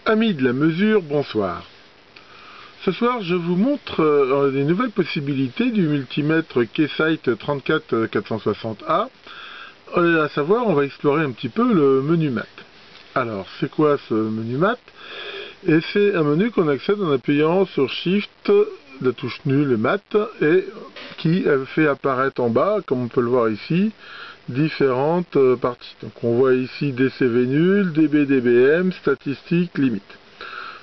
Amis de la mesure, bonsoir. Ce soir, je vous montre les nouvelles possibilités du multimètre Keysight 34460A. À savoir, on va explorer un petit peu le menu math. Alors, c'est quoi ce menu math? Et c'est un menu qu'on accède en appuyant sur Shift, la touche nulle math, et qui fait apparaître en bas, comme on peut le voir ici, différentes parties. Donc on voit ici DCV nul, DB, DBM, statistiques, limites.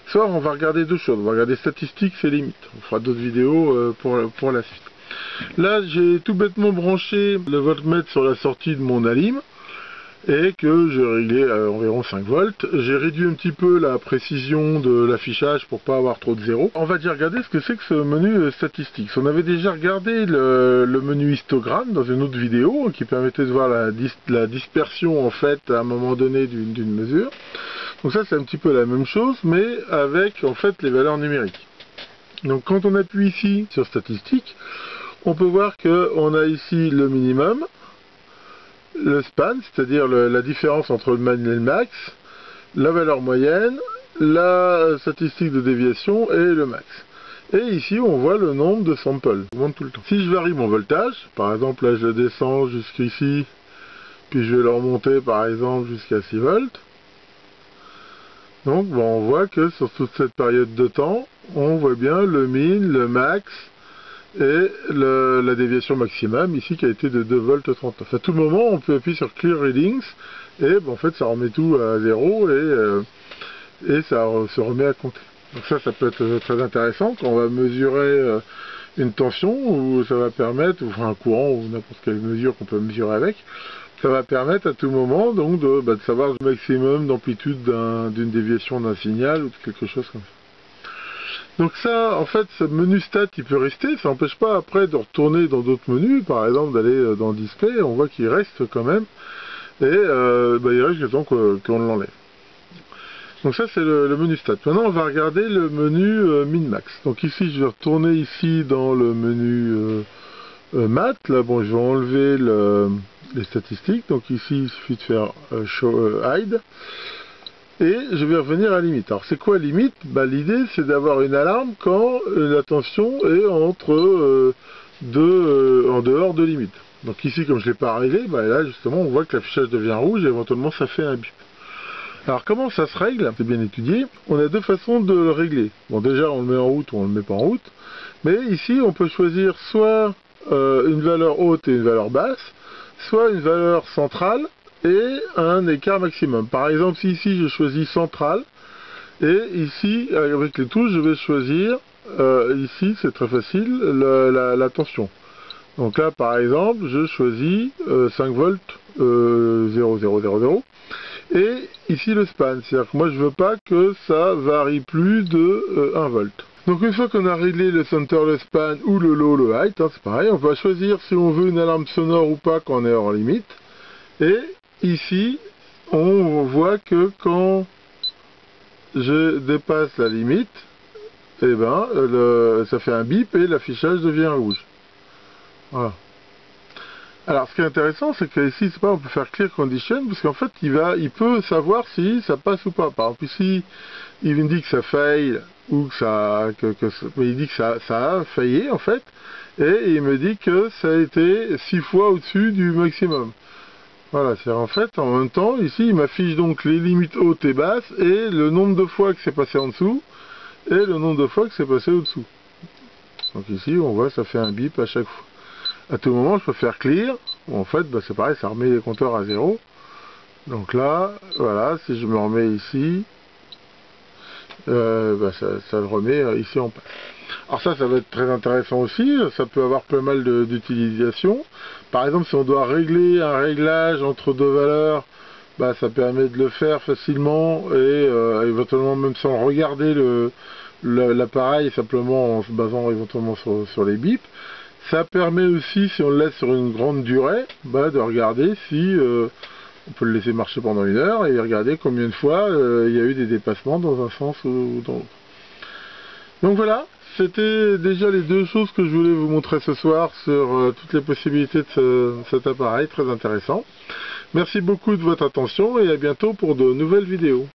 Ce soir, on va regarder deux choses. On va regarder statistiques et limites. On fera d'autres vidéos pour la suite. Là, j'ai tout bêtement branché le voltmètre sur la sortie de mon alim et que j'ai réglé à environ 5 volts. J'ai réduit un petit peu la précision de l'affichage pour pas avoir trop de zéro. On va déjà regarder ce que c'est que ce menu statistique. On avait déjà regardé le menu histogramme dans une autre vidéo qui permettait de voir la dispersion en fait à un moment donné d'une mesure. Donc ça c'est un petit peu la même chose mais avec en fait les valeurs numériques. Donc quand on appuie ici sur statistiques, on peut voir qu'on a ici le minimum, le span, c'est-à-dire la différence entre le min et le max, la valeur moyenne, la statistique de déviation et le max. Et ici, on voit le nombre de samples. On monte tout le temps. Si je varie mon voltage, par exemple, là, je descends jusqu'ici, puis je vais le remonter, par exemple, jusqu'à 6 volts. Donc, on voit que sur toute cette période de temps, on voit bien le min, le max, et la déviation maximum ici qui a été de 2 volts 39. À tout moment on peut appuyer sur Clear Readings et en fait ça remet tout à 0 et ça se remet à compter. Donc ça peut être très intéressant quand on va mesurer une tension ou ça va permettre, ou un courant ou n'importe quelle mesure qu'on peut mesurer avec, ça va permettre à tout moment donc de savoir le maximum d'amplitude d'une déviation d'un signal ou de quelque chose comme ça. Donc ça, en fait, ce menu stat, il peut rester, ça n'empêche pas après de retourner dans d'autres menus, par exemple d'aller dans Display, on voit qu'il reste quand même, et il reste le temps qu'on l'enlève. Donc ça c'est le menu stat. Maintenant on va regarder le menu min-max. Donc ici je vais retourner ici dans le menu math, là bon je vais enlever les statistiques, donc ici il suffit de faire show hide. Et je vais revenir à limite. Alors c'est quoi limite? L'idée c'est d'avoir une alarme quand la tension est en dehors de limite. Donc ici comme je ne l'ai pas réglé, là justement on voit que l'affichage devient rouge et éventuellement ça fait un bip. Alors comment ça se règle? C'est bien étudié. On a deux façons de le régler. Bon déjà on le met en route ou on le met pas en route. Mais ici on peut choisir soit une valeur haute et une valeur basse, soit une valeur centrale et un écart maximum. Par exemple, si ici je choisis central, et ici, avec les touches, je vais choisir, ici c'est très facile, la tension. Donc là, par exemple, je choisis 5 volts 0,000, et ici le span, c'est-à-dire que moi je veux pas que ça varie plus de 1 volt. Donc une fois qu'on a réglé le center, le span, ou le low, le height, c'est pareil, on va choisir si on veut une alarme sonore ou pas quand on est hors limite, et ici, on voit que quand je dépasse la limite, ça fait un bip et l'affichage devient rouge. Voilà. Alors, ce qui est intéressant, c'est qu'ici, on peut faire clear condition, parce qu'en fait, il peut savoir si ça passe ou pas. Par exemple, ici, il me dit que ça faille, ou mais il dit que ça a faillé, en fait, et il me dit que ça a été 6 fois au-dessus du maximum. Voilà, c'est en fait, en même temps, ici, il m'affiche donc les limites hautes et basses, et le nombre de fois que c'est passé en dessous, et le nombre de fois que c'est passé au-dessous. Donc ici, on voit, ça fait un bip à chaque fois. À tout moment, je peux faire clear, en fait, c'est pareil, ça remet les compteurs à 0. Donc là, voilà, si je me remets ici, ça le remet ici en place. Alors ça va être très intéressant aussi, ça peut avoir pas mal d'utilisation. Par exemple, si on doit régler un réglage entre deux valeurs, ça permet de le faire facilement et éventuellement même sans regarder l'appareil, simplement en se basant éventuellement sur les bips. Ça permet aussi, si on le laisse sur une grande durée, de regarder si on peut le laisser marcher pendant 1 heure et regarder combien de fois il y a eu des dépassements dans un sens ou dans l'autre. Donc voilà, c'était déjà les deux choses que je voulais vous montrer ce soir sur toutes les possibilités de cet appareil, très intéressant. Merci beaucoup de votre attention et à bientôt pour de nouvelles vidéos.